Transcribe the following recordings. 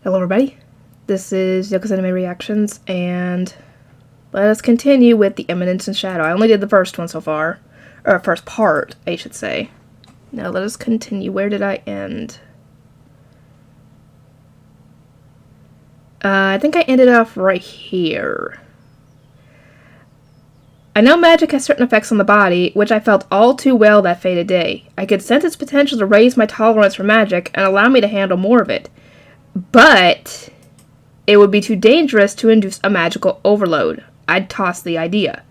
Hello everybody, this is Yoko's Anime Reactions, and let us continue with the Eminence and Shadow. I only did the first one so far, or first part, I should say. Now let us continue. Where did I end? I think I ended off right here. I know magic has certain effects on the body, which I felt all too well that fated day. I could sense its potential to raise my tolerance for magic and allow me to handle more of it. But it would be too dangerous to induce a magical overload. I'd toss the idea.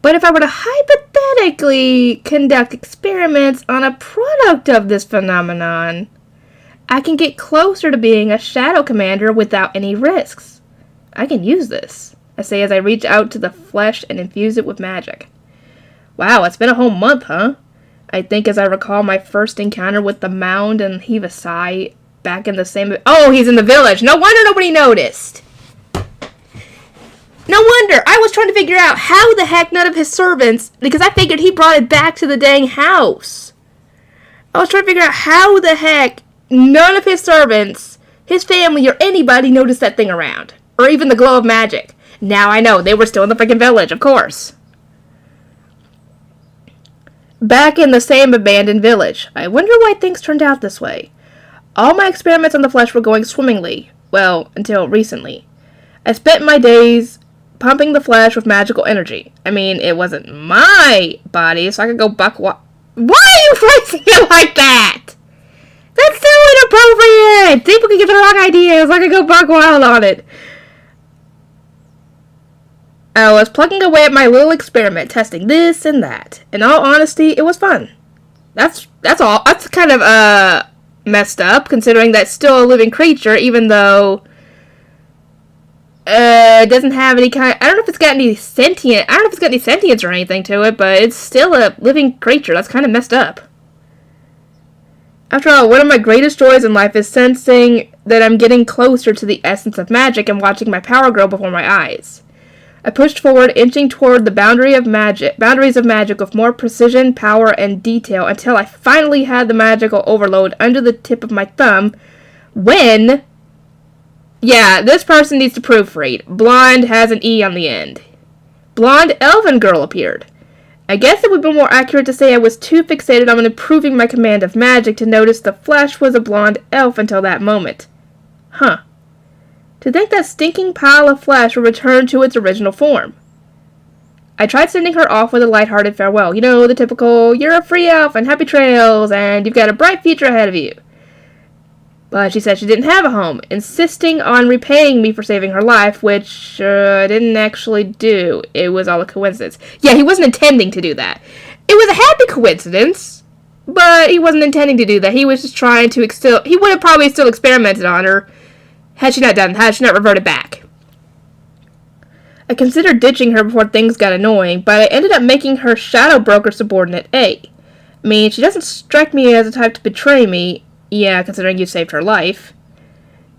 But if I were to hypothetically conduct experiments on a product of this phenomenon, I can get closer to being a shadow commander without any risks. I can use this, I say as I reach out to the flesh and infuse it with magic. Wow, it's been a whole month, huh? I think as I recall my first encounter with the mound and heave a sigh. Back in the same... Oh, he's in the village. No wonder nobody noticed. No wonder. I was trying to figure out how the heck none of his servants... Because I figured he brought it back to the dang house. I was trying to figure out how the heck none of his servants, his family, or anybody noticed that thing around. Or even the glow of magic. Now I know. They were still in the freaking village, of course. Back in the same abandoned village. I wonder why things turned out this way. All my experiments on the flesh were going swimmingly. Well, until recently. I spent my days pumping the flesh with magical energy. I mean, it wasn't my body, so I could go buck wild. Why are you phrasing it like that? That's so inappropriate! People can get the wrong ideas. I could go buck wild on it. I was plugging away at my little experiment, testing this and that. In all honesty, it was fun. That's all. That's kind of, messed up, considering that's still a living creature, even though it doesn't have any kind... I don't know if it's got any sentience or anything to it, but it's still a living creature. That's kind of messed up. After all, one of my greatest joys in life is sensing that I'm getting closer to the essence of magic and watching my power grow before my eyes. I pushed forward, inching toward the boundaries of magic with more precision, power, and detail until I finally had the magical overload under the tip of my thumb when... Yeah, this person needs to proofread. Blonde has an E on the end. Blonde elven girl appeared. I guess it would be more accurate to say I was too fixated on improving my command of magic to notice the flesh was a blonde elf until that moment. Huh. To think that stinking pile of flesh would return to its original form. I tried sending her off with a lighthearted farewell. You know, the typical, you're a free elf and happy trails and you've got a bright future ahead of you. But she said she didn't have a home, insisting on repaying me for saving her life, which I didn't actually do. It was all a coincidence. Yeah, he wasn't intending to do that. It was a happy coincidence, but he wasn't intending to do that. He was just trying to he would have probably still experimented on her. Had she not reverted back. I considered ditching her before things got annoying, but I ended up making her shadow broker subordinate A. I mean, she doesn't strike me as the type to betray me, yeah, considering you saved her life.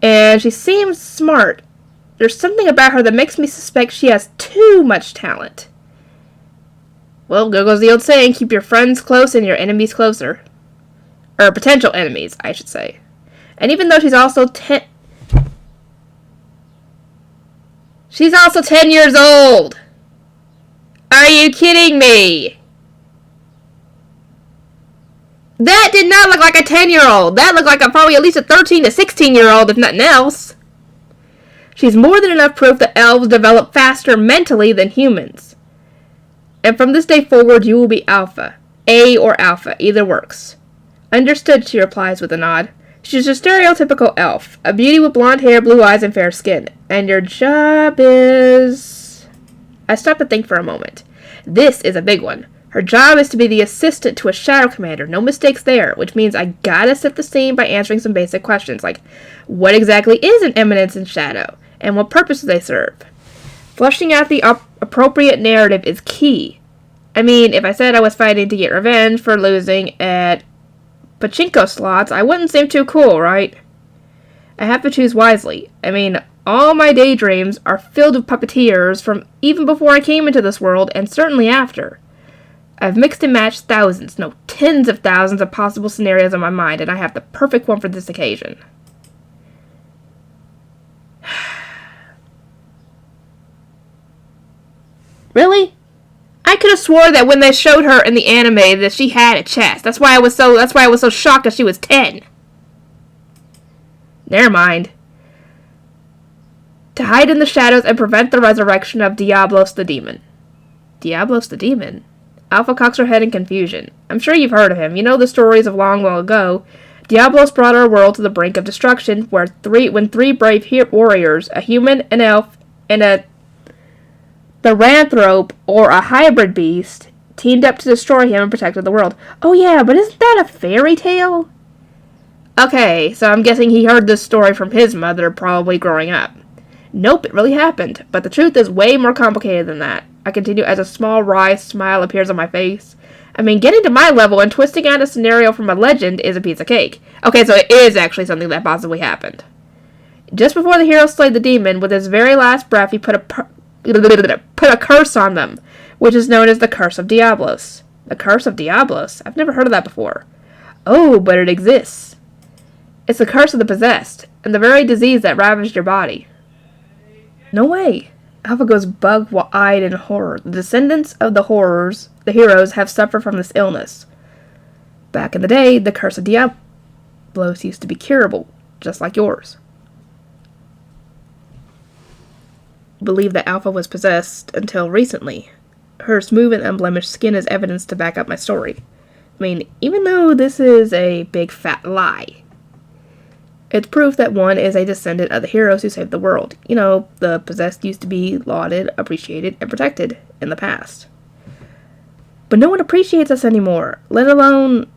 And she seems smart. There's something about her that makes me suspect she has too much talent. Well, there goes the old saying, keep your friends close and your enemies closer. Or potential enemies, I should say. And even though she's also 10 years old! Are you kidding me? That did not look like a 10-year-old. That looked like probably at least a 13 to 16-year-old, if nothing else. She's more than enough proof that elves develop faster mentally than humans. And from this day forward, you will be Alpha. A or Alpha, either works. Understood, she replies with a nod. She's a stereotypical elf, a beauty with blonde hair, blue eyes, and fair skin. And your job is... I stopped to think for a moment. This is a big one. Her job is to be the assistant to a shadow commander. No mistakes there, which means I gotta set the scene by answering some basic questions, like, what exactly is an Eminence and Shadow, and what purpose do they serve? Fleshing out the appropriate narrative is key. I mean, if I said I was fighting to get revenge for losing at pachinko slots, I wouldn't seem too cool, right? I have to choose wisely. I mean, all my daydreams are filled with puppeteers from even before I came into this world, and certainly after. I've mixed and matched thousands, no, tens of thousands of possible scenarios in my mind, and I have the perfect one for this occasion. Really? I could have swore that when they showed her in the anime that she had a chest. That's why I was so shocked that she was 10. Never mind. To hide in the shadows and prevent the resurrection of Diablos the Demon. Diablos the Demon? Alpha cocks her head in confusion. I'm sure you've heard of him. You know the stories of long ago. Diablos brought our world to the brink of destruction, when three brave warriors, a human, an elf, and a Thranthrope, or a hybrid beast, teamed up to destroy him and protected the world. Oh yeah, but isn't that a fairy tale? Okay, so I'm guessing he heard this story from his mother, probably growing up. Nope, it really happened, but the truth is way more complicated than that. I continue as a small wry smile appears on my face. I mean, getting to my level and twisting out a scenario from a legend is a piece of cake. Okay, so it is actually something that possibly happened. Just before the hero slayed the demon, with his very last breath, he put a curse on them, which is known as the Curse of Diablos. The Curse of Diablos? I've never heard of that before. Oh, but it exists. It's the curse of the possessed, and the very disease that ravaged your body. No way. Alpha goes bug-eyed in horror. The descendants of the heroes, have suffered from this illness. Back in the day, the Curse of Diablos used to be curable, just like yours. Believe that Alpha was possessed until recently. Her smooth and unblemished skin is evidence to back up my story. I mean, even though this is a big fat lie, it's proof that one is a descendant of the heroes who saved the world. You know, the possessed used to be lauded, appreciated, and protected in the past. But no one appreciates us anymore, let alone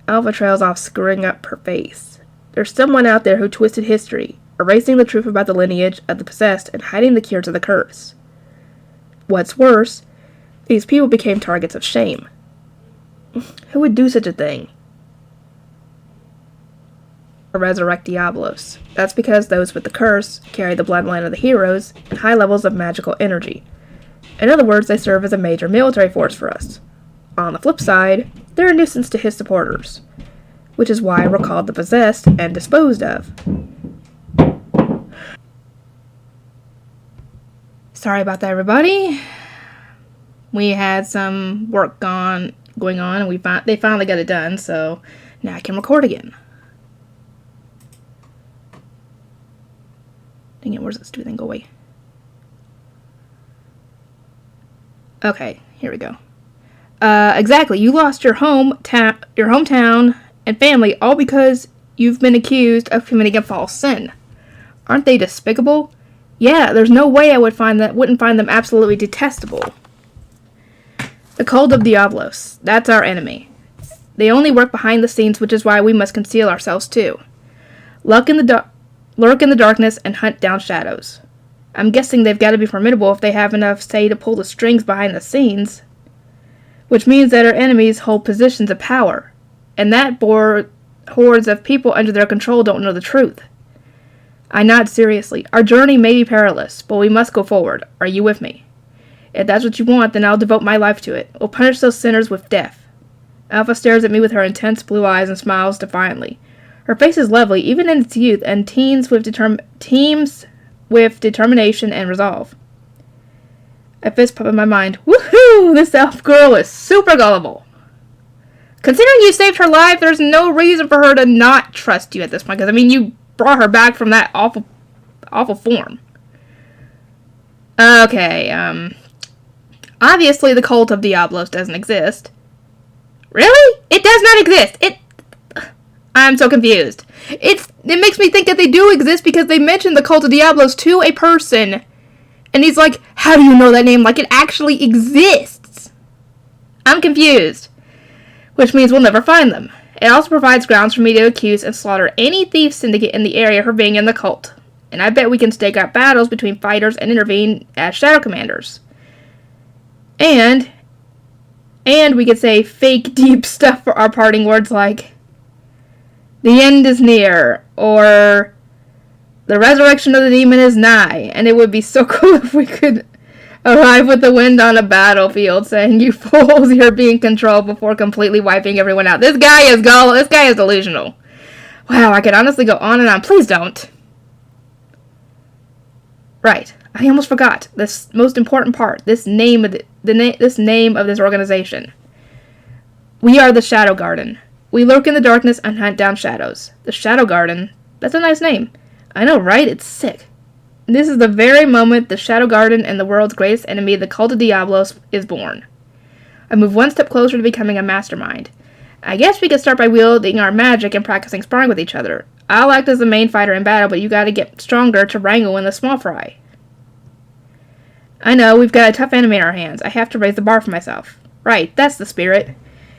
Alpha trails off screwing up her face. There's someone out there who twisted history, erasing the truth about the lineage of the possessed and hiding the cure to the curse. What's worse, these people became targets of shame. Who would do such a thing? Or resurrect Diablos. That's because those with the curse carry the bloodline of the heroes and high levels of magical energy. In other words, they serve as a major military force for us. On the flip side, they're a nuisance to his supporters, which is why we're called the possessed and disposed of. Sorry about that, everybody. We had some work going on, and they finally got it done, so now I can record again. Dang it, where's this stupid thing go away? Okay, here we go. Exactly, you lost your hometown and family all because you've been accused of committing a false sin. Aren't they despicable? Yeah, there's no way I wouldn't find them absolutely detestable. The cult of Diablos, that's our enemy. They only work behind the scenes, which is why we must conceal ourselves too. Lurk in the darkness and hunt down shadows. I'm guessing they've got to be formidable if they have enough say to pull the strings behind the scenes. Which means that our enemies hold positions of power, and that hordes of people under their control don't know the truth. I nod seriously. Our journey may be perilous, but we must go forward. Are you with me? If that's what you want, then I'll devote my life to it. We'll punish those sinners with death. Alpha stares at me with her intense blue eyes and smiles defiantly. Her face is lovely, even in its youth, and teems with determination and resolve. A fist pop in my mind. Woohoo! This elf girl is super gullible. Considering you saved her life, there's no reason for her to not trust you at this point. Because, I mean, you brought her back from that awful form. Okay, obviously the cult of Diablos doesn't exist. Really? It does not exist! I'm so confused. It makes me think that they do exist because they mentioned the cult of Diablos to a person. And he's like, how do you know that name? Like it actually exists. I'm confused. Which means we'll never find them. It also provides grounds for me to accuse and slaughter any thief syndicate in the area for being in the cult. And I bet we can stake out battles between fighters and intervene as shadow commanders. And we could say fake deep stuff for our parting words like, the end is near, or the resurrection of the demon is nigh, and it would be so cool if we could arrive with the wind on a battlefield saying, you fools, you're being controlled before completely wiping everyone out. This guy is delusional. Wow, I could honestly go on and on. Please don't. Right. I almost forgot this most important part. This name of this name of this organization. We are the Shadow Garden. We lurk in the darkness and hunt down shadows. The Shadow Garden. That's a nice name. I know, right? It's sick. This is the very moment the Shadow Garden and the world's greatest enemy, the Cult of Diablos, is born. I move one step closer to becoming a mastermind. I guess we could start by wielding our magic and practicing sparring with each other. I'll act as the main fighter in battle, but you gotta get stronger to wrangle in the small fry. I know, we've got a tough enemy in our hands. I have to raise the bar for myself. Right, that's the spirit.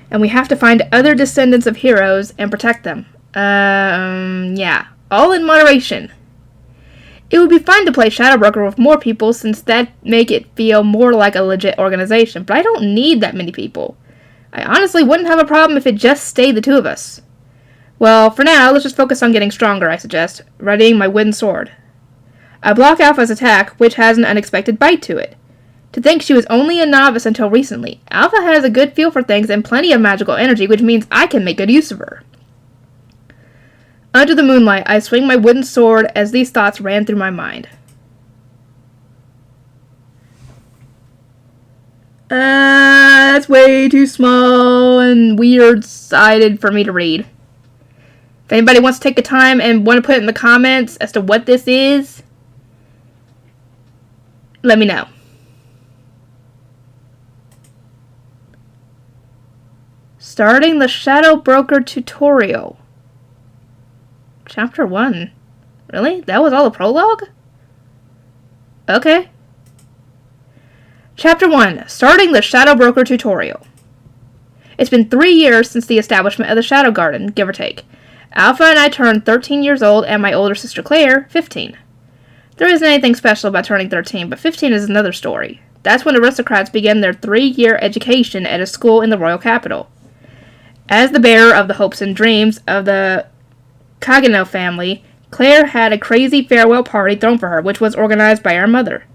And we have to find other descendants of heroes and protect them. Yeah. All in moderation. It would be fun to play Shadow Broker with more people since that'd make it feel more like a legit organization, but I don't need that many people. I honestly wouldn't have a problem if it just stayed the two of us. Well, for now, let's just focus on getting stronger, I suggest, readying my wooden sword. I block Alpha's attack, which has an unexpected bite to it. To think she was only a novice until recently, Alpha has a good feel for things and plenty of magical energy, which means I can make good use of her. Under the moonlight, I swing my wooden sword as these thoughts ran through my mind. That's way too small and weird-sided for me to read. If anybody wants to take the time and want to put it in the comments as to what this is, let me know. Starting the Shadow Broker tutorial. Chapter 1. Really? That was all the prologue? Okay. Chapter 1. Starting the Shadow Broker tutorial. It's been 3 years since the establishment of the Shadow Garden, give or take. Alpha and I turned 13 years old, and my older sister Claire, 15. There isn't anything special about turning 13, but 15 is another story. That's when aristocrats begin their 3-year education at a school in the royal capital. As the bearer of the hopes and dreams of the Kagano family, Claire had a crazy farewell party thrown for her, which was organized by our mother.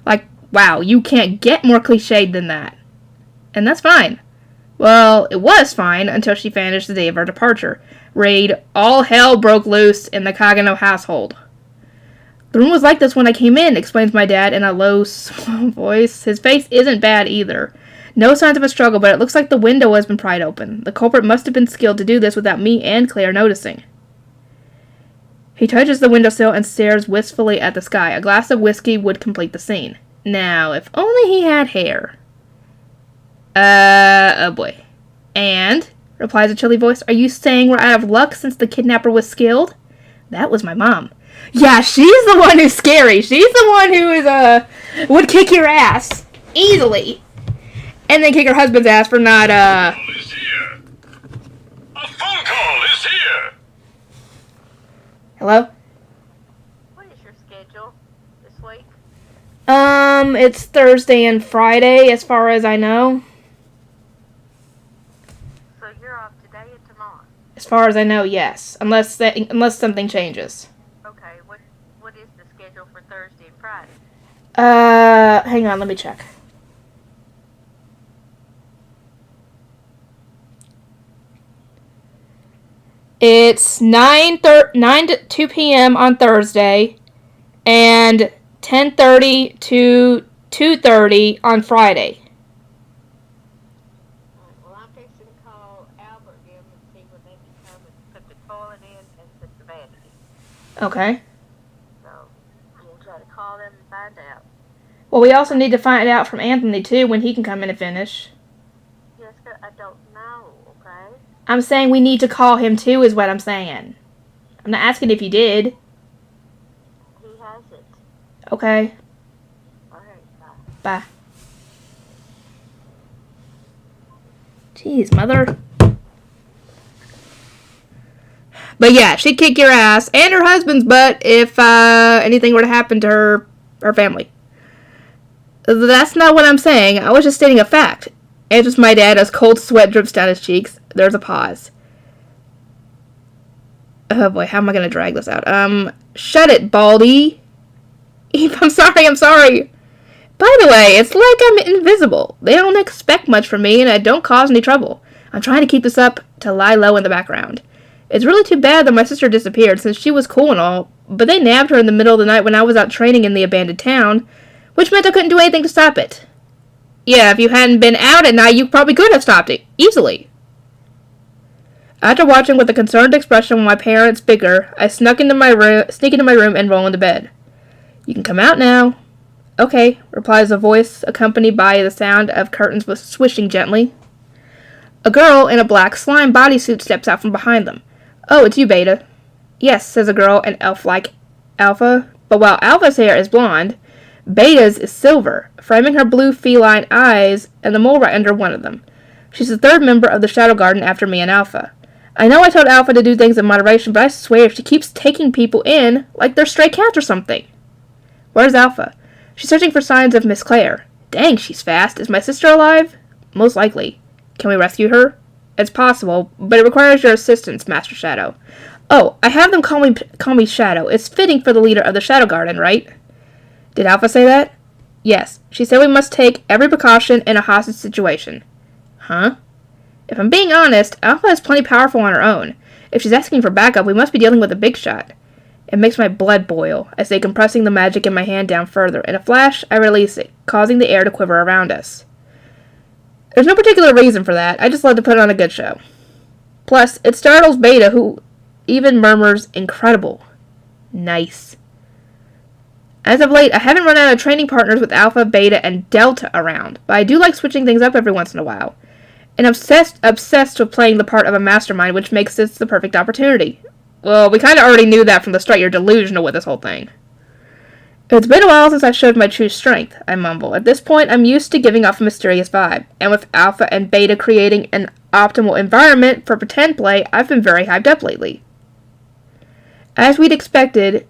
Like, wow, you can't get more cliched than that. And that's fine. Well, it was fine until she vanished the day of her departure. Read, all hell broke loose in the Kagano household. The room was like this when I came in, explains my dad in a low, slow voice. His face isn't bad either. No signs of a struggle, but it looks like the window has been pried open. The culprit must have been skilled to do this without me and Claire noticing. He touches the windowsill and stares wistfully at the sky. A glass of whiskey would complete the scene. Now, if only he had hair. Oh boy. And, replies a chilly voice, are you saying we're out of luck since the kidnapper was skilled? That was my mom. Yeah, she's the one who's scary. She's the one who is, would kick your ass. Easily. And then kick her husband's ass for not, A phone call is here! Hello? What is your schedule this week? It's Thursday and Friday, as far as I know. So you're off today and tomorrow? As far as I know, yes. Unless something changes. Okay, what is the schedule for Thursday and Friday? Hang on, let me check. It's 9 to 2 p.m. on Thursday and 10:30 to 2:30 on Friday. Well, I'm fixing to call Albert again and see when they can come and put the toilet in and put the vanity. Okay. So, I'm going to try to call them and find out. Well, we also need to find out from Anthony, too, when he can come in and finish. Jessica, I don't know, okay? I'm saying we need to call him, too, is what I'm saying. I'm not asking if you did. He has it. Okay. Alright, Bye. Jeez, mother. But yeah, she'd kick your ass and her husband's butt if anything were to happen to her family. That's not what I'm saying. I was just stating a fact. Answers my dad as cold sweat drips down his cheeks. There's a pause. Oh boy, how am I going to drag this out? Shut it, Baldy. I'm sorry. By the way, it's like I'm invisible. They don't expect much from me, and I don't cause any trouble. I'm trying to keep this up to lie low in the background. It's really too bad that my sister disappeared, since she was cool and all, but they nabbed her in the middle of the night when I was out training in the abandoned town, which meant I couldn't do anything to stop it. Yeah, if you hadn't been out at night, you probably could have stopped it, easily. After watching with a concerned expression while my parents bicker, I sneak into my room and roll into bed. You can come out now. Okay, replies a voice accompanied by the sound of curtains swishing gently. A girl in a black slime bodysuit steps out from behind them. Oh, it's you, Beta. Yes, says a girl in elf-like Alpha, but while Alpha's hair is blonde, Beta's is silver, framing her blue feline eyes and the mole right under one of them. She's the third member of the Shadow Garden after me and Alpha. I know I told Alpha to do things in moderation, but I swear she keeps taking people in like they're stray cats or something. Where's Alpha? She's searching for signs of Miss Claire. Dang, she's fast. Is my sister alive? Most likely. Can we rescue her? It's possible, but it requires your assistance, Master Shadow. Oh, I have them call me Shadow. It's fitting for the leader of the Shadow Garden, right? Did Alpha say that? Yes. She said we must take every precaution in a hostage situation. Huh? If I'm being honest, Alpha is plenty powerful on her own. If she's asking for backup, we must be dealing with a big shot. It makes my blood boil. I say, compressing the magic in my hand down further. In a flash, I release it, causing the air to quiver around us. There's no particular reason for that. I just love to put on a good show. Plus, it startles Beta, who even murmurs, incredible. Nice. As of late, I haven't run out of training partners with Alpha, Beta, and Delta around, but I do like switching things up every once in a while. And obsessed with playing the part of a mastermind, which makes this the perfect opportunity. Well, we kind of already knew that from the start. You're delusional with this whole thing. It's been a while since I showed my true strength, I mumble. At this point, I'm used to giving off a mysterious vibe, and with Alpha and Beta creating an optimal environment for pretend play, I've been very hyped up lately. As we'd expected,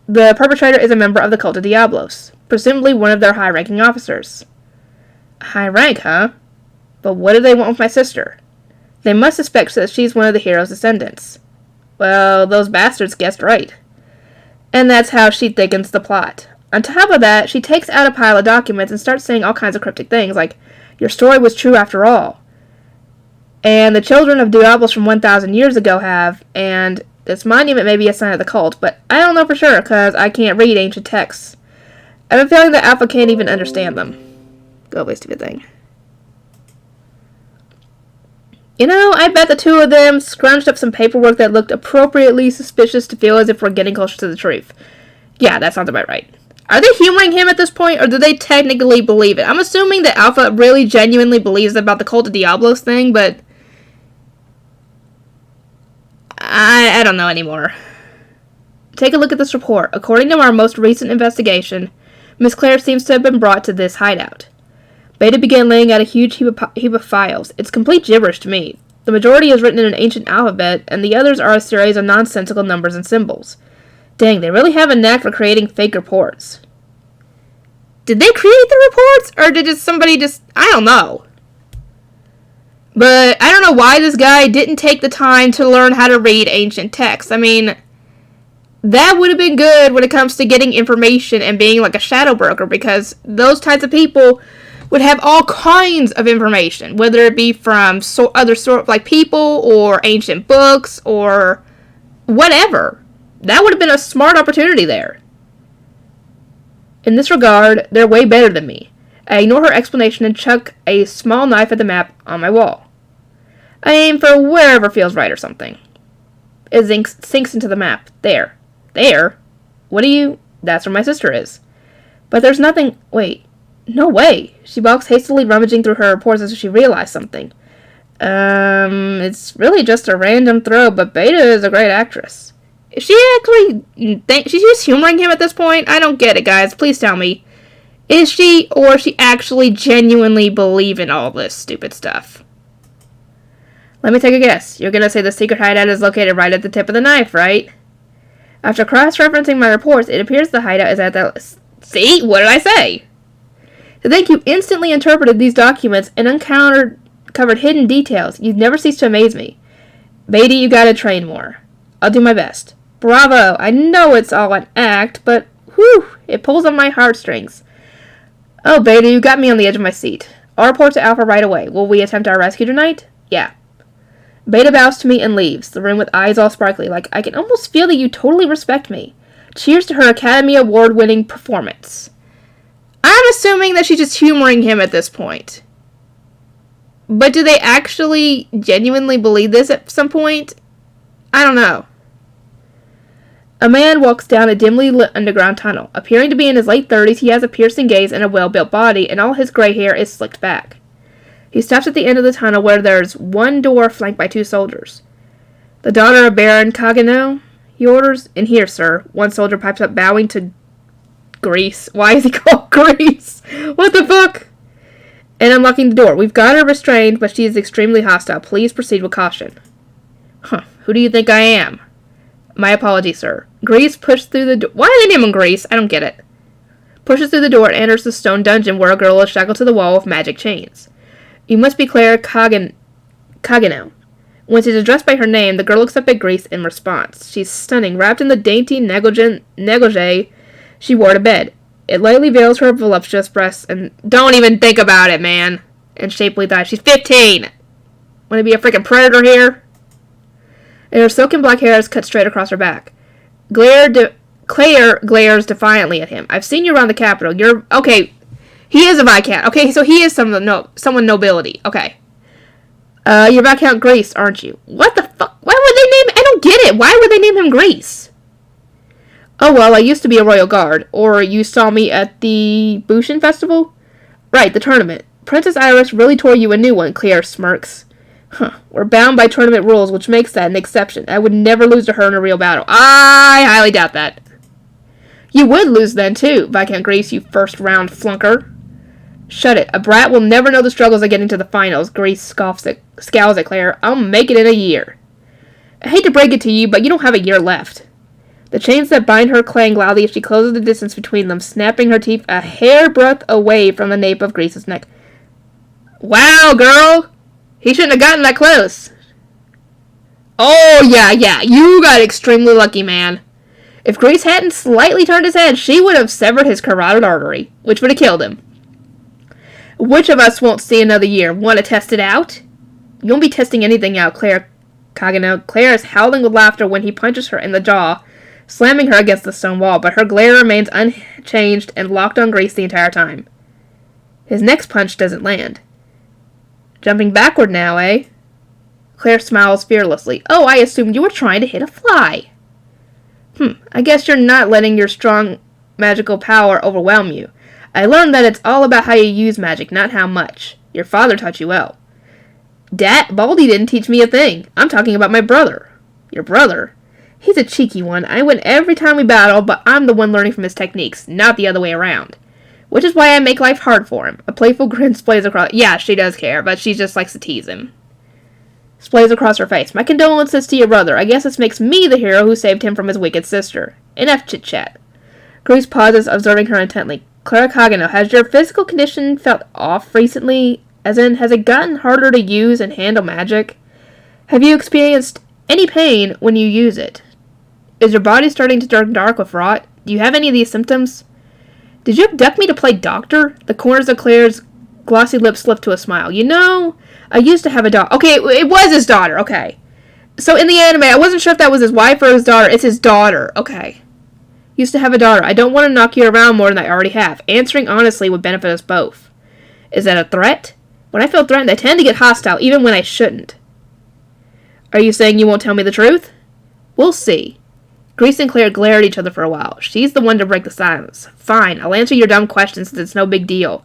the perpetrator is a member of the Cult of Diablos, presumably one of their high-ranking officers. High rank, huh? But what do they want with my sister? They must suspect that she's one of the hero's descendants. Well, those bastards guessed right. And that's how she thickens the plot. On top of that, she takes out a pile of documents and starts saying all kinds of cryptic things, like, your story was true after all. And the children of Diablos from 1,000 years ago have, and this monument may be a sign of the cult, but I don't know for sure, because I can't read ancient texts. I have a feeling that Alpha can't even understand them. Go away, stupid thing. You know, I bet the two of them scrunched up some paperwork that looked appropriately suspicious to feel as if we're getting closer to the truth. Yeah, that sounds about right. Are they humoring him at this point, or do they technically believe it? I'm assuming that Alpha really genuinely believes about the Cult of Diablos thing, but I don't know anymore. Take a look at this report. According to our most recent investigation, Miss Claire seems to have been brought to this hideout. Beta began laying out a huge heap of files. It's complete gibberish to me. The majority is written in an ancient alphabet, and the others are a series of nonsensical numbers and symbols. Dang, they really have a knack for creating fake reports. Did they create the reports, or did somebody just... I don't know. But I don't know why this guy didn't take the time to learn how to read ancient texts. I mean, that would have been good when it comes to getting information and being like a shadow broker, because those types of people would have all kinds of information, whether it be from other like people or ancient books or whatever. That would have been a smart opportunity there. In this regard, they're way better than me. I ignore her explanation and chuck a small knife at the map on my wall. I aim for wherever feels right or something. It sinks into the map. There. There? What do you... That's where my sister is. But there's nothing... Wait. No way. She balks, hastily rummaging through her reports as if she realized something. It's really just a random throw, but Beta is a great actress. Is she actually she's just humoring him at this point? I don't get it, guys. Please tell me. Is she, or is she actually genuinely believe in all this stupid stuff? Let me take a guess. You're gonna say the secret hideout is located right at the tip of the knife, right? After cross-referencing my reports, it appears the hideout is at the... See? What did I say? To think you instantly interpreted these documents and uncovered hidden details. You've never ceased to amaze me. Beta, you gotta train more. I'll do my best. Bravo! I know it's all an act, but whew, it pulls on my heartstrings. Oh, Beta, you got me on the edge of my seat. I'll report to Alpha right away. Will we attempt our rescue tonight? Yeah. Beta bows to me and leaves, the room with eyes all sparkly, like I can almost feel that you totally respect me. cheers to her Academy Award-winning performance. I'm assuming that she's just humoring him at this point. But do they actually genuinely believe this at some point? I don't know. A man walks down a dimly lit underground tunnel. Appearing to be in his late 30s, he has a piercing gaze and a well-built body, and all his gray hair is slicked back. He stops at the end of the tunnel where there's one door flanked by two soldiers. The daughter of Baron Kagano, he orders. In here, sir. One soldier pipes up, bowing to Grease. Why is he called Grease? What the fuck? And unlocking the door. We've got her restrained, but she is extremely hostile. Please proceed with caution. Huh. Who do you think I am? My apologies, sir. Grease pushed through the door. Why do they name him Grease? I don't get it. Pushes through the door and enters the stone dungeon where a girl is shackled to the wall with magic chains. You must be Claire Kagano. When she's addressed by her name, the girl looks up at Grease in response. She's stunning, wrapped in the dainty negligee she wore to bed. It lightly veils her voluptuous breasts and... Don't even think about it, man! And shapely thighs. She's 15! Wanna be a freaking predator here? And her silken black hair is cut straight across her back. Claire glares defiantly at him. I've seen you around the capital. You're... Okay, he is a Viscount. Okay, so he is someone nobility. Okay. You're Viscount Grease, aren't you? What the fuck? Why would they name... I don't get it. Why would they name him Grease? Oh, well, I used to be a royal guard. Or you saw me at the Bushin Festival? Right, the tournament. Princess Iris really tore you a new one, Claire smirks. Huh. We're bound by tournament rules, which makes that an exception. I would never lose to her in a real battle. I highly doubt that. You would lose then, too, Viscount Grease, you first-round flunker. Shut it. A brat will never know the struggles of getting to the finals. Grease scowls at Claire. I'll make it in a year. I hate to break it to you, but you don't have a year left. The chains that bind her clang loudly as she closes the distance between them, snapping her teeth a hairbreadth away from the nape of Grease's neck. Wow, girl! He shouldn't have gotten that close. Oh, yeah, you got extremely lucky, man. If Grease hadn't slightly turned his head, she would have severed his carotid artery, which would have killed him. Which of us won't see another year? Want to test it out? You won't be testing anything out, Claire Kagano. Claire is howling with laughter when he punches her in the jaw, slamming her against the stone wall, but her glare remains unchanged and locked on Grease the entire time. His next punch doesn't land. Jumping backward now, eh? Claire smiles fearlessly. Oh, I assumed you were trying to hit a fly. I guess you're not letting your strong magical power overwhelm you. I learned that it's all about how you use magic, not how much. Your father taught you well. Baldy didn't teach me a thing. I'm talking about my brother. Your brother? He's a cheeky one. I win every time we battle, but I'm the one learning from his techniques, not the other way around. Which is why I make life hard for him. A playful grin splays across... Yeah, she does care, but she just likes to tease him. Splays across her face. My condolences to your brother. I guess this makes me the hero who saved him from his wicked sister. Enough chit-chat. Grease pauses, observing her intently. Claire Kagano, has your physical condition felt off recently? As in, has it gotten harder to use and handle magic? Have you experienced any pain when you use it? Is your body starting to turn dark with rot? Do you have any of these symptoms? Did you abduct me to play doctor? The corners of Claire's glossy lips slipped to a smile. You know, I used to have a daughter. Okay, it was his daughter. Okay. So in the anime, I wasn't sure if that was his wife or his daughter. It's his daughter. Okay. Used to have a daughter. I don't want to knock you around more than I already have. Answering honestly would benefit us both. Is that a threat? When I feel threatened, I tend to get hostile, even when I shouldn't. Are you saying you won't tell me the truth? We'll see. Grease and Claire glare at each other for a while. She's the one to break the silence. Fine, I'll answer your dumb questions since it's no big deal.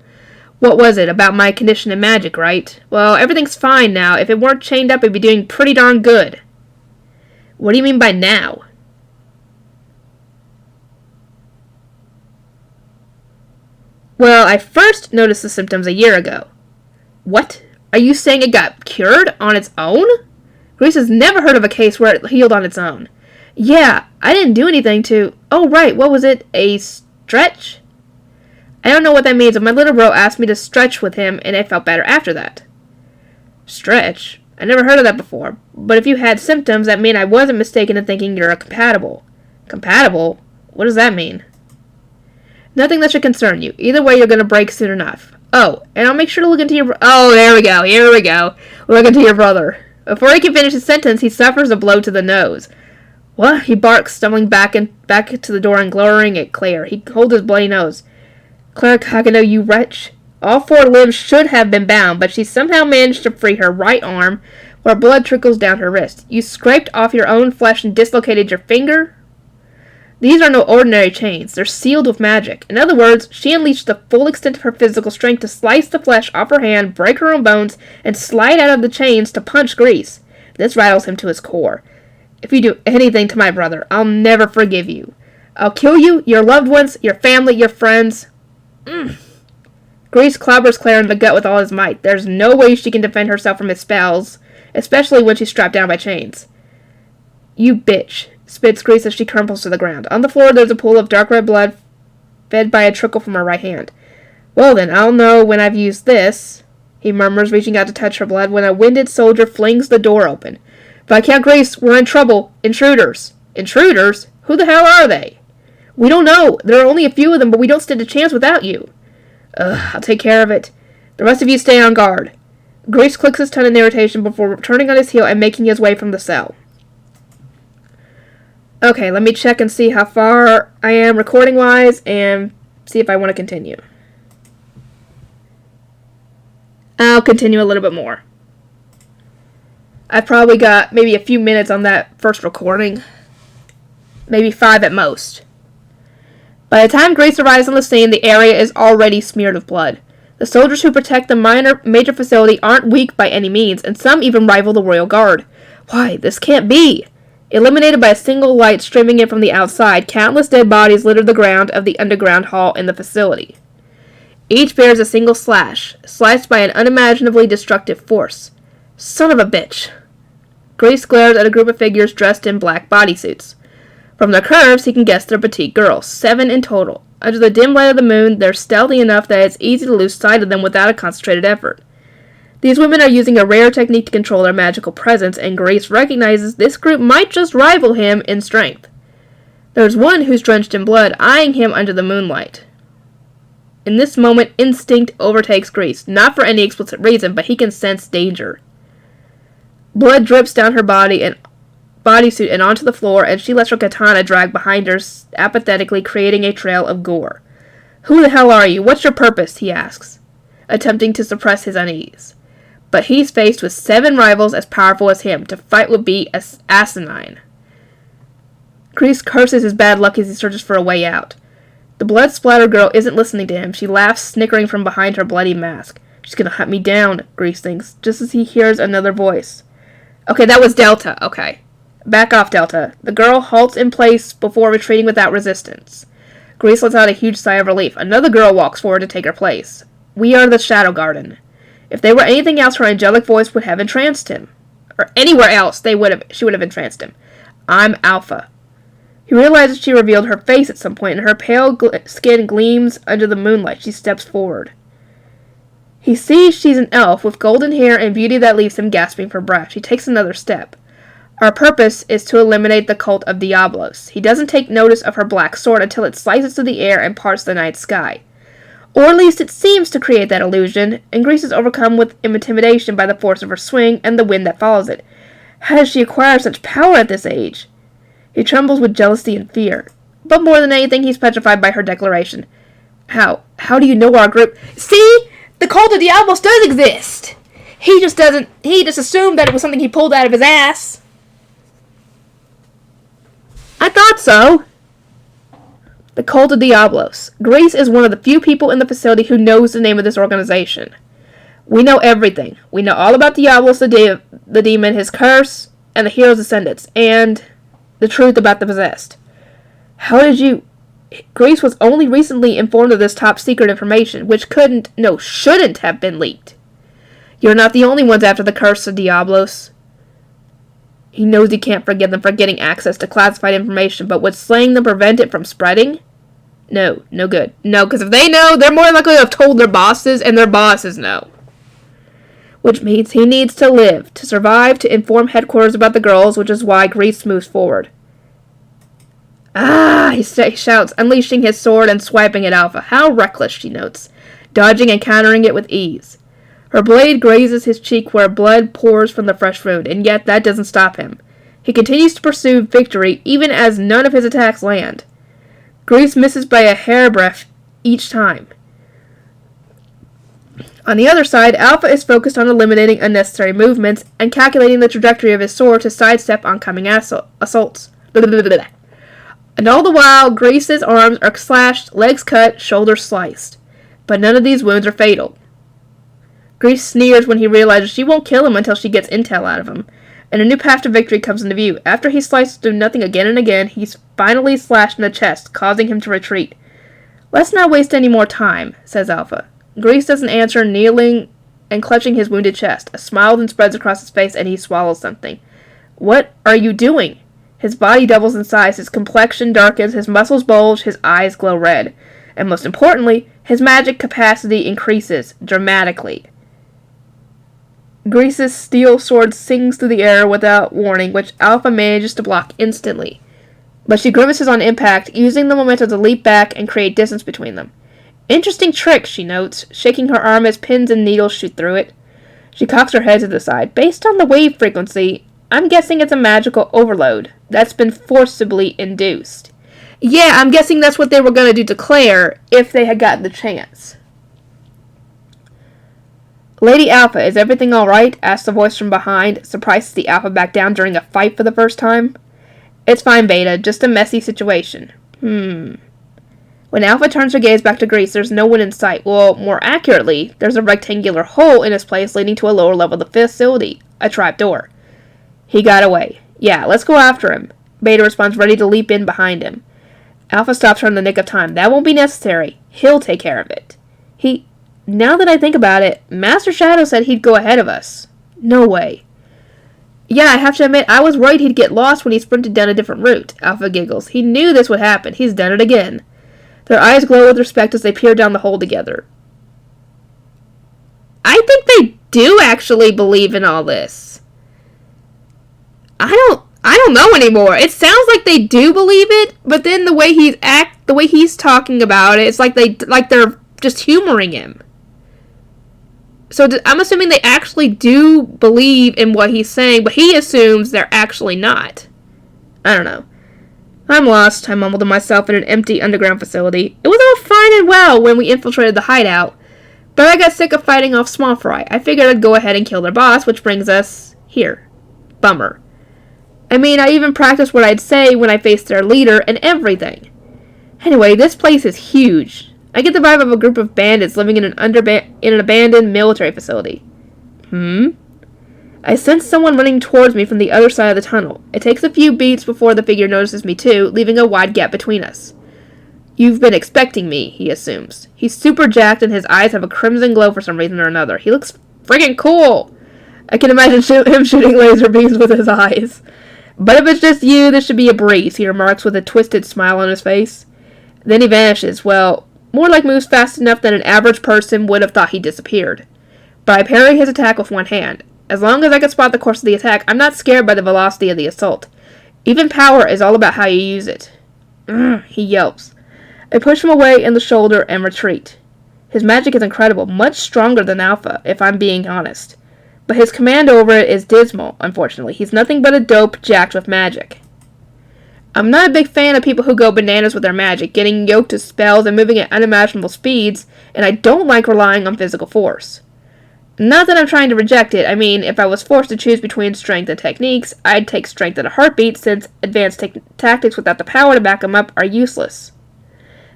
What was it? About my condition in magic, right? Well, everything's fine now. If it weren't chained up, it'd be doing pretty darn good. What do you mean by now? Well, I first noticed the symptoms a year ago. What? Are you saying it got cured on its own? Grease has never heard of a case where it healed on its own. Yeah, I didn't do anything to... Oh, right, what was it? A stretch? I don't know what that means, but my little bro asked me to stretch with him, and I felt better after that. Stretch? I never heard of that before. But if you had symptoms, that mean I wasn't mistaken in thinking you're compatible. Compatible? What does that mean? Nothing that should concern you. Either way, you're going to break soon enough. Oh, and I'll make sure to look into your... Oh, there we go. Here we go. Look into your brother. Before he can finish his sentence, he suffers a blow to the nose. What? He barks, stumbling back to the door and glaring at Claire. He holds his bloody nose. Claire Cagano, you wretch. All 4 limbs should have been bound, but she somehow managed to free her right arm, where blood trickles down her wrist. You scraped off your own flesh and dislocated your finger? These are no ordinary chains. They're sealed with magic. In other words, she unleashed the full extent of her physical strength to slice the flesh off her hand, break her own bones, and slide out of the chains to punch Grease. This rattles him to his core. If you do anything to my brother, I'll never forgive you. I'll kill you, your loved ones, your family, your friends. Grease clobbers Claire in the gut with all his might. There's no way she can defend herself from his spells, especially when she's strapped down by chains. You bitch, spits Grease as she crumbles to the ground. On the floor, there's a pool of dark red blood, fed by a trickle from her right hand. Well then, I'll know when I've used this, he murmurs, reaching out to touch her blood, when a winded soldier flings the door open. Viscount Grease, we're in trouble. Intruders. Intruders? Who the hell are they? We don't know. There are only a few of them, but we don't stand a chance without you. I'll take care of it. The rest of you stay on guard. Grease clicks his tongue in irritation before turning on his heel and making his way from the cell. Okay, let me check and see how far I am recording-wise and see if I want to continue. I'll continue a little bit more. I've probably got maybe a few minutes on that first recording. Maybe 5 at most. By the time Grace arrives on the scene, the area is already smeared with blood. The soldiers who protect the major facility aren't weak by any means, and some even rival the Royal Guard. Why, this can't be! Illuminated by a single light streaming in from the outside, countless dead bodies litter the ground of the underground hall in the facility. Each bears a single slash, sliced by an unimaginably destructive force. Son of a bitch! Grace glares at a group of figures dressed in black bodysuits. From their curves, he can guess they're petite girls, 7 in total. Under the dim light of the moon, they're stealthy enough that it's easy to lose sight of them without a concentrated effort. These women are using a rare technique to control their magical presence, and Grace recognizes this group might just rival him in strength. There's one who's drenched in blood, eyeing him under the moonlight. In this moment, instinct overtakes Grace, not for any explicit reason, but he can sense danger. Blood drips down her bodysuit and onto the floor, and she lets her katana drag behind her, apathetically creating a trail of gore. Who the hell are you? What's your purpose? He asks, attempting to suppress his unease. But he's faced with 7 rivals as powerful as him. To fight would be asinine. Grease curses his bad luck as he searches for a way out. The blood-splattered girl isn't listening to him. She laughs, snickering from behind her bloody mask. She's gonna hunt me down, Grease thinks, just as he hears another voice. Okay, that was Delta. Okay. Back off, Delta. The girl halts in place before retreating without resistance. Grace lets out a huge sigh of relief. Another girl walks forward to take her place. We are the Shadow Garden. If they were anything else, her angelic voice would have entranced him. Or anywhere else, she would have entranced him. I'm Alpha. He realizes she revealed her face at some point, and her pale skin gleams under the moonlight. She steps forward. He sees she's an elf with golden hair and beauty that leaves him gasping for breath. She takes another step. Our purpose is to eliminate the cult of Diablos. He doesn't take notice of her black sword until it slices through the air and parts the night sky. Or at least it seems to create that illusion, and Grease is overcome with intimidation by the force of her swing and the wind that follows it. How does she acquire such power at this age? He trembles with jealousy and fear. But more than anything, he's petrified by her declaration. How do you know our group? See? The cult of Diablos does exist! He just assumed that it was something he pulled out of his ass. I thought so. The cult of Diablos. Grace is one of the few people in the facility who knows the name of this organization. We know everything. We know all about Diablos the demon, his curse, and the hero's descendants, and the truth about the possessed. How did you... Grace was only recently informed of this top-secret information, which shouldn't have been leaked. You're not the only ones after the curse of Diablos. He knows he can't forgive them for getting access to classified information, but would slaying them prevent it from spreading? No good. No, because if they know, they're more likely to have told their bosses, and their bosses know. Which means he needs to live, to survive, to inform headquarters about the girls, which is why Grease moves forward. Ah, he shouts, unleashing his sword and swiping at Alpha. How reckless, she notes, dodging and countering it with ease. Her blade grazes his cheek where blood pours from the fresh wound, and yet that doesn't stop him. He continues to pursue victory even as none of his attacks land. Grease misses by a hairbreadth each time. On the other side, Alpha is focused on eliminating unnecessary movements and calculating the trajectory of his sword to sidestep oncoming assaults. And all the while, Grease's arms are slashed, legs cut, shoulders sliced. But none of these wounds are fatal. Grease sneers when he realizes she won't kill him until she gets intel out of him, and a new path to victory comes into view. After he slices through nothing again and again, he's finally slashed in the chest, causing him to retreat. "Let's not waste any more time," says Alpha. Grease doesn't answer, kneeling and clutching his wounded chest. A smile then spreads across his face, and he swallows something. "What are you doing?" His body doubles in size, his complexion darkens, his muscles bulge, his eyes glow red. And most importantly, his magic capacity increases dramatically. Grease's steel sword sings through the air without warning, which Alpha manages to block instantly. But she grimaces on impact, using the momentum to leap back and create distance between them. "Interesting trick," she notes, shaking her arm as pins and needles shoot through it. She cocks her head to the side. "Based on the wave frequency, I'm guessing it's a magical overload that's been forcibly induced." Yeah, I'm guessing that's what they were going to do to Claire if they had gotten the chance. "Lady Alpha, is everything alright?" asks a voice from behind, surprised to see Alpha back down during a fight for the first time. "It's fine, Beta, just a messy situation." When Alpha turns her gaze back to Grease, there's no one in sight. Well, more accurately, there's a rectangular hole in its place leading to a lower level of the facility, a trapdoor. "He got away. Yeah, let's go after him." Beta responds, ready to leap in behind him. Alpha stops her in the nick of time. "That won't be necessary. He'll take care of it." Now that I think about it, Master Shadow said he'd go ahead of us. No way. "Yeah, I have to admit, I was worried he'd get lost when he sprinted down a different route." Alpha giggles. "He knew this would happen. He's done it again." Their eyes glow with respect as they peer down the hole together. I think they do actually believe in all this. I don't know anymore. It sounds like they do believe it, but then the way he's talking about it, it's like they're just humoring him. So I'm assuming they actually do believe in what he's saying, but he assumes they're actually not. I don't know. "I'm lost," I mumbled to myself in an empty underground facility. It was all fine and well when we infiltrated the hideout, but I got sick of fighting off small fry. I figured I'd go ahead and kill their boss, which brings us here. Bummer. I mean, I even practiced what I'd say when I faced their leader and everything. Anyway, this place is huge. I get the vibe of a group of bandits living in an abandoned military facility. I sense someone running towards me from the other side of the tunnel. It takes a few beats before the figure notices me too, leaving a wide gap between us. "You've been expecting me," he assumes. He's super jacked and his eyes have a crimson glow for some reason or another. He looks friggin' cool. I can imagine him shooting laser beams with his eyes. "But if it's just you, this should be a breeze," he remarks with a twisted smile on his face. Then he vanishes. Well, more like moves fast enough that an average person would have thought he disappeared. But I parry his attack with one hand. As long as I can spot the course of the attack, I'm not scared by the velocity of the assault. Even power is all about how you use it. He yelps. I push him away in the shoulder and retreat. His magic is incredible, much stronger than Alpha, if I'm being honest. But his command over it is dismal, unfortunately. He's nothing but a dope jacked with magic. I'm not a big fan of people who go bananas with their magic, getting yoked to spells and moving at unimaginable speeds, and I don't like relying on physical force. Not that I'm trying to reject it. I mean, if I was forced to choose between strength and techniques, I'd take strength at a heartbeat, since advanced tactics without the power to back them up are useless.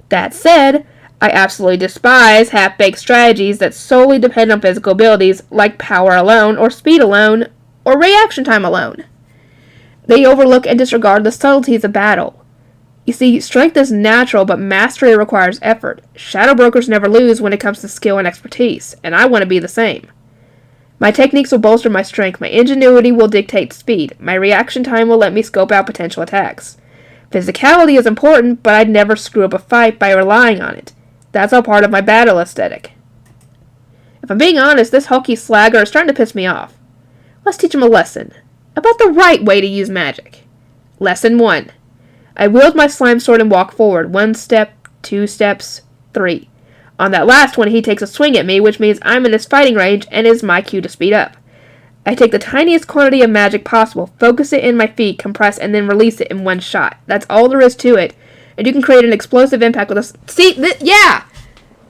That said, I absolutely despise half-baked strategies that solely depend on physical abilities, like power alone, or speed alone, or reaction time alone. They overlook and disregard the subtleties of battle. You see, strength is natural, but mastery requires effort. Shadow brokers never lose when it comes to skill and expertise, and I want to be the same. My techniques will bolster my strength, my ingenuity will dictate speed, my reaction time will let me scope out potential attacks. Physicality is important, but I'd never screw up a fight by relying on it. That's all part of my battle aesthetic. If I'm being honest, this hulky slagger is starting to piss me off. Let's teach him a lesson about the right way to use magic. Lesson 1. I wield my slime sword and walk forward. 1 step, 2 steps, 3. On that last one, he takes a swing at me, which means I'm in his fighting range and is my cue to speed up. I take the tiniest quantity of magic possible, focus it in my feet, compress, and then release it in one shot. That's all there is to it. And you can create an explosive impact with a... See? Yeah!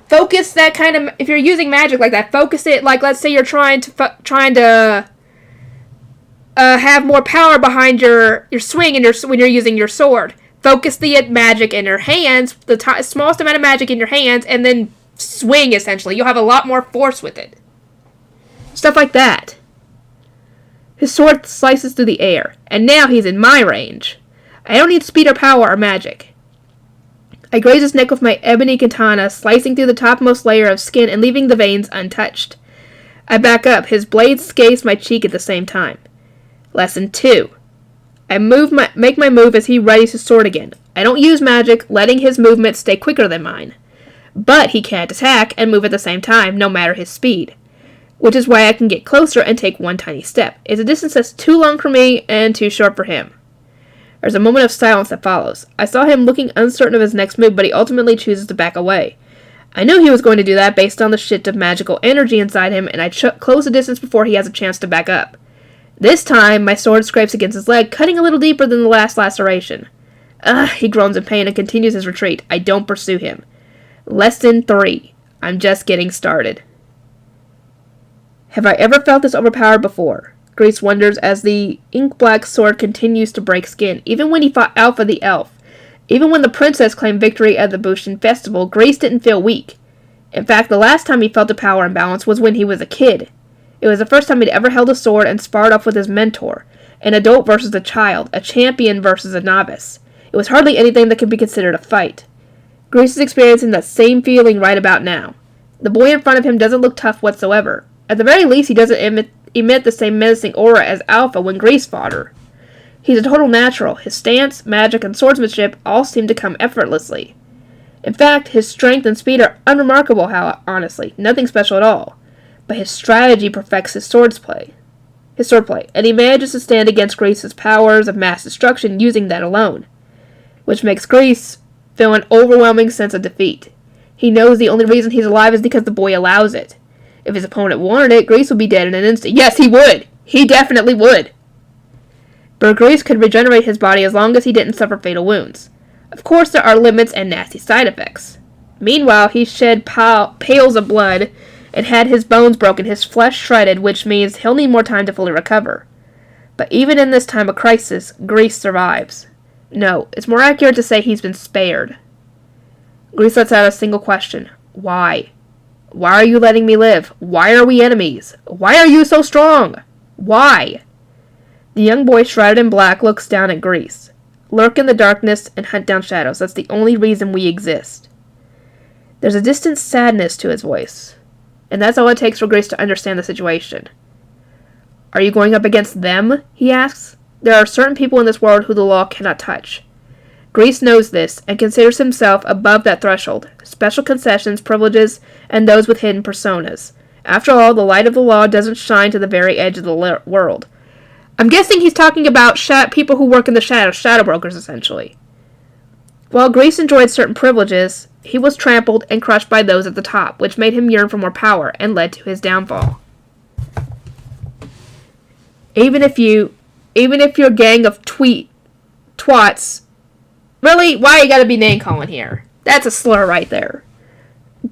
Focus that kind of... If you're using magic like that, focus it like, let's say you're trying to have more power behind your swing when you're using your sword. Focus the magic in your hands, the smallest amount of magic in your hands, and then swing, essentially. You'll have a lot more force with it. Stuff like that. His sword slices through the air, and now he's in my range. I don't need speed or power or magic. I graze his neck with my ebony katana, slicing through the topmost layer of skin and leaving the veins untouched. I back up, his blade scathes my cheek at the same time. Lesson 2. I make my move as he readies his sword again. I don't use magic, letting his movement stay quicker than mine. But he can't attack and move at the same time, no matter his speed. Which is why I can get closer and take one tiny step. It's a distance that's too long for me and too short for him. There's a moment of silence that follows. I saw him looking uncertain of his next move, but he ultimately chooses to back away. I knew he was going to do that based on the shift of magical energy inside him, and I close the distance before he has a chance to back up. This time, my sword scrapes against his leg, cutting a little deeper than the last laceration. He groans in pain and continues his retreat. I don't pursue him. Lesson 3. I'm just getting started. Have I ever felt this overpowered before? Grace wonders as the ink-black sword continues to break skin. Even when he fought Alpha the Elf, even when the princess claimed victory at the Bushin Festival, Grace didn't feel weak. In fact, the last time he felt the power imbalance was when he was a kid. It was the first time he'd ever held a sword and sparred off with his mentor, an adult versus a child, a champion versus a novice. It was hardly anything that could be considered a fight. Grace is experiencing that same feeling right about now. The boy in front of him doesn't look tough whatsoever. At the very least, he doesn't emit the same menacing aura as Alpha when Grace fought her. He's a total natural. His stance, magic, and swordsmanship all seem to come effortlessly. In fact, his strength and speed are unremarkable, honestly. Nothing special at all. But his strategy perfects his swordplay, and he manages to stand against Grace's powers of mass destruction using that alone, which makes Grace feel an overwhelming sense of defeat. He knows the only reason he's alive is because the boy allows it. If his opponent wanted it, Grace would be dead in an instant. Yes, he would! He definitely would! But Grace could regenerate his body as long as he didn't suffer fatal wounds. Of course, there are limits and nasty side effects. Meanwhile, he shed pails of blood and had his bones broken, his flesh shredded, which means he'll need more time to fully recover. But even in this time of crisis, Grace survives. No, it's more accurate to say he's been spared. Grace lets out a single question. Why? Why are you letting me live? Why are we enemies? Why are you so strong? Why? The young boy shrouded in black looks down at Grace. Lurk in the darkness and hunt down shadows. That's the only reason we exist. There's a distant sadness to his voice. And that's all it takes for Grace to understand the situation. Are you going up against them? He asks. There are certain people in this world who the law cannot touch. Grace knows this and considers himself above that threshold. Special concessions, privileges, and those with hidden personas. After all, the light of the law doesn't shine to the very edge of the world. I'm guessing he's talking about people who work in the shadows, shadow brokers, essentially. While Grace enjoyed certain privileges, he was trampled and crushed by those at the top, which made him yearn for more power and led to his downfall. Even if your gang of twats, really, why you gotta be name calling here? That's a slur right there.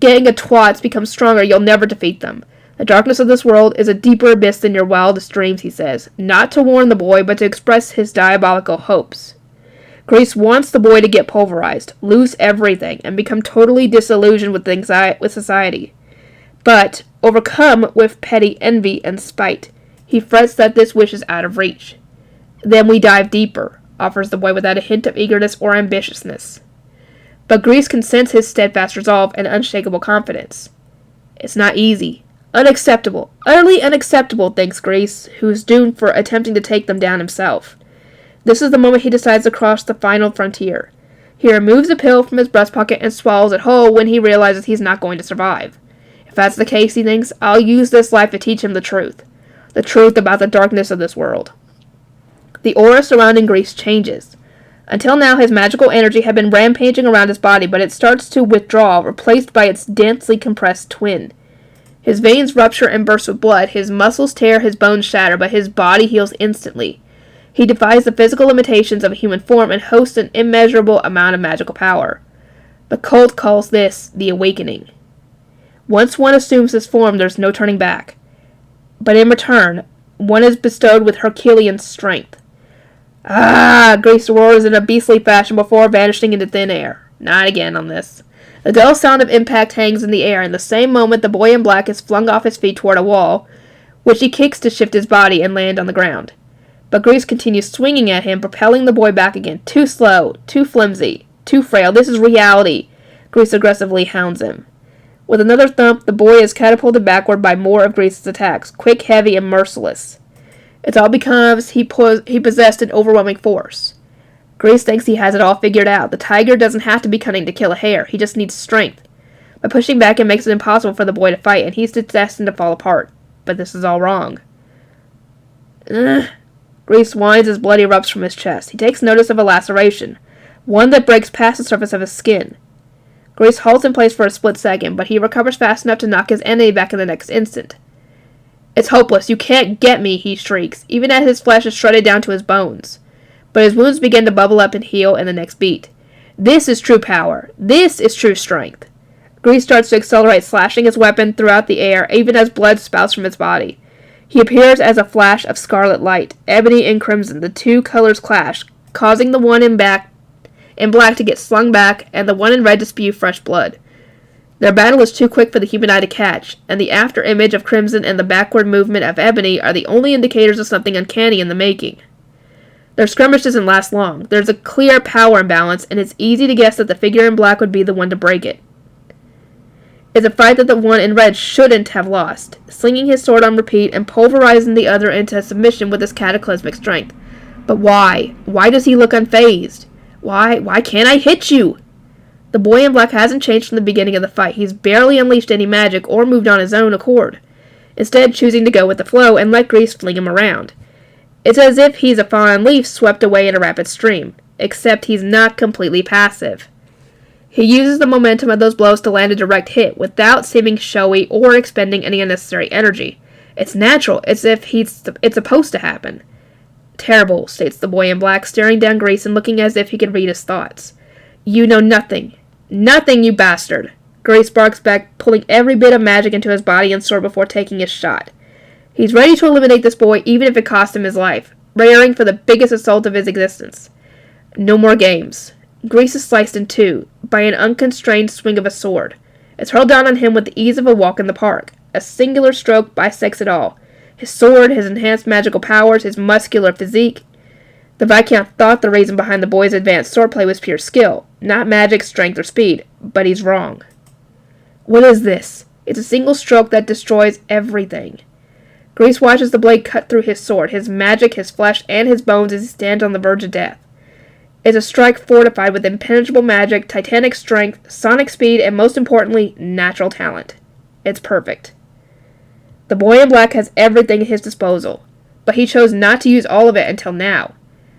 Gang of twats becomes stronger, you'll never defeat them. The darkness of this world is a deeper abyss than your wildest dreams, he says, not to warn the boy, but to express his diabolical hopes. Grace wants the boy to get pulverized, lose everything, and become totally disillusioned with society. But, overcome with petty envy and spite, he frets that this wish is out of reach. Then we dive deeper, offers the boy without a hint of eagerness or ambitiousness. But Grace can sense his steadfast resolve and unshakable confidence. It's not easy. Unacceptable. Utterly unacceptable, thinks Grace, who is doomed for attempting to take them down himself. This is the moment he decides to cross the final frontier. He removes a pill from his breast pocket and swallows it whole when he realizes he's not going to survive. If that's the case, he thinks, I'll use this life to teach him the truth. The truth about the darkness of this world. The aura surrounding Grace changes. Until now, his magical energy had been rampaging around his body, but it starts to withdraw, replaced by its densely compressed twin. His veins rupture and burst with blood, his muscles tear, his bones shatter, but his body heals instantly. He defies the physical limitations of a human form and hosts an immeasurable amount of magical power. The cult calls this the Awakening. Once one assumes this form, there's no turning back. But in return, one is bestowed with Herculean strength. Ah! Grace roars in a beastly fashion before vanishing into thin air. Not again on this. The dull sound of impact hangs in the air. In the same moment, the boy in black is flung off his feet toward a wall, which he kicks to shift his body and land on the ground. But Grace continues swinging at him, propelling the boy back again. Too slow, too flimsy, too frail. This is reality. Grace aggressively hounds him. With another thump, the boy is catapulted backward by more of Grace's attacks, quick, heavy, and merciless. It's all because he possessed an overwhelming force. Grace thinks he has it all figured out. The tiger doesn't have to be cunning to kill a hare. He just needs strength. By pushing back, it makes it impossible for the boy to fight, and he's destined to fall apart. But this is all wrong. Grace whines as blood erupts from his chest. He takes notice of a laceration, one that breaks past the surface of his skin. Grace halts in place for a split second, but he recovers fast enough to knock his enemy back in the next instant. It's hopeless. You can't get me, he shrieks, even as his flesh is shredded down to his bones. But his wounds begin to bubble up and heal in the next beat. This is true power. This is true strength. Grace starts to accelerate, slashing his weapon throughout the air, even as blood spouts from his body. He appears as a flash of scarlet light, ebony and crimson. The two colors clash, causing the one in black to get slung back, and the one in red to spew fresh blood. Their battle is too quick for the human eye to catch, and the after image of crimson and the backward movement of ebony are the only indicators of something uncanny in the making. Their skirmish doesn't last long. There's a clear power imbalance, and it's easy to guess that the figure in black would be the one to break it. It's a fight that the one in red shouldn't have lost, slinging his sword on repeat and pulverizing the other into submission with his cataclysmic strength. But why? Why does he look unfazed? Why can't I hit you? The boy in black hasn't changed from the beginning of the fight. He's barely unleashed any magic or moved on his own accord, instead choosing to go with the flow and let Grace fling him around. It's as if he's a fallen leaf swept away in a rapid stream, except he's not completely passive. He uses the momentum of those blows to land a direct hit without seeming showy or expending any unnecessary energy. It's natural, as if it's supposed to happen. Terrible, states the boy in black, staring down Grace and looking as if he could read his thoughts. You know nothing. Nothing, you bastard. Grace barks back, pulling every bit of magic into his body and sword before taking his shot. He's ready to eliminate this boy even if it costs him his life, raring for the biggest assault of his existence. No more games. Grace is sliced in two by an unconstrained swing of a sword. It's hurled down on him with the ease of a walk in the park. A singular stroke bisects it all. His sword, his enhanced magical powers, his muscular physique. The Viscount thought the reason behind the boy's advanced swordplay was pure skill, not magic, strength, or speed, but he's wrong. What is this? It's a single stroke that destroys everything. Grace watches the blade cut through his sword, his magic, his flesh, and his bones as he stands on the verge of death. It's a strike fortified with impenetrable magic, titanic strength, sonic speed, and most importantly, natural talent. It's perfect. The boy in black has everything at his disposal, but he chose not to use all of it until now.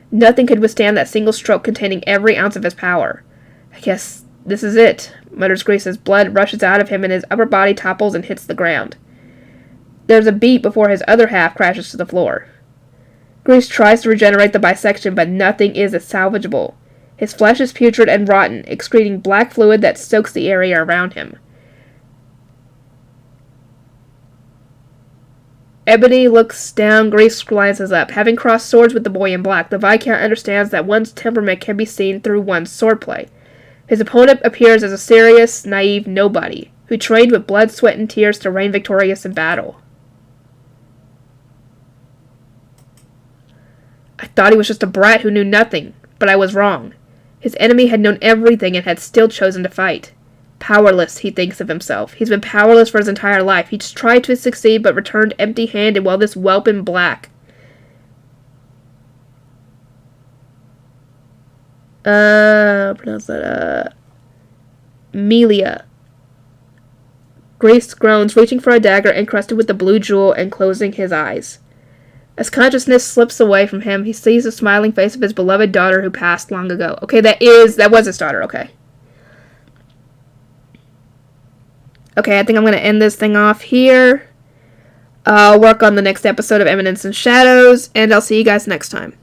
Nothing could withstand that single stroke containing every ounce of his power. I guess this is it, mutters Grace as blood rushes out of him and his upper body topples and hits the ground. There's a beat before his other half crashes to the floor. Grace tries to regenerate the bisection, but nothing is as salvageable. His flesh is putrid and rotten, excreting black fluid that soaks the area around him. Ebony looks down, Grace glances up. Having crossed swords with the boy in black, the Viscount understands that one's temperament can be seen through one's swordplay. His opponent appears as a serious, naive nobody, who trained with blood, sweat, and tears to reign victorious in battle. I thought he was just a brat who knew nothing, but I was wrong. His enemy had known everything and had still chosen to fight. Powerless, he thinks of himself. He's been powerless for his entire life. He's tried to succeed but returned empty-handed while this whelp in black. Pronounce that, Melia. Grace groans, reaching for a dagger encrusted with the blue jewel and closing his eyes. As consciousness slips away from him, he sees the smiling face of his beloved daughter who passed long ago. Okay, that was his daughter, okay. Okay, I think I'm going to end this thing off here. I'll work on the next episode of Eminence and Shadows, and I'll see you guys next time.